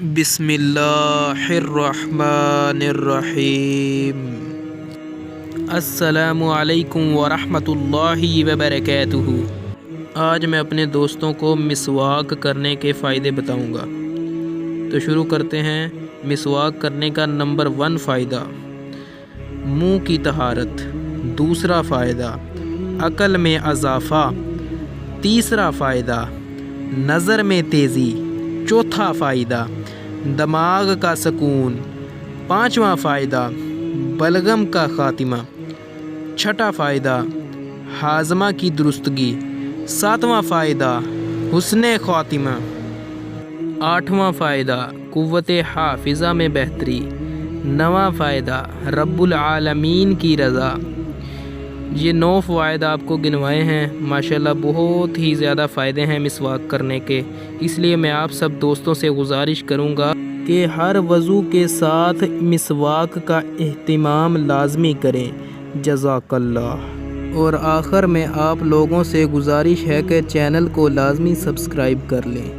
بسم اللہ الرحمن الرحیم۔ السلام علیکم ورحمۃ اللہ وبرکاتہ۔ آج میں اپنے دوستوں کو مسواک کرنے کے فائدے بتاؤں گا۔ تو شروع کرتے ہیں۔ مسواک کرنے کا نمبر 1 فائدہ، منہ کی طہارت۔ دوسرا فائدہ، عقل میں اضافہ۔ تیسرا فائدہ، نظر میں تیزی۔ چوتھا فائدہ، دماغ کا سکون۔ پانچواں فائدہ، بلغم کا خاتمہ۔ چھٹا فائدہ، ہاضمہ کی درستگی۔ ساتواں فائدہ، حسن خاتمہ۔ آٹھواں فائدہ، قوت حافظہ میں بہتری۔ نواں فائدہ، رب العالمین کی رضا۔ یہ 9 فوائد آپ کو گنوائے ہیں۔ ماشاءاللہ بہت ہی زیادہ فائدے ہیں مسواک کرنے کے، اس لیے میں آپ سب دوستوں سے گزارش کروں گا کہ ہر وضو کے ساتھ مسواک کا اہتمام لازمی کریں۔ جزاک اللہ۔ اور آخر میں آپ لوگوں سے گزارش ہے کہ چینل کو لازمی سبسکرائب کر لیں۔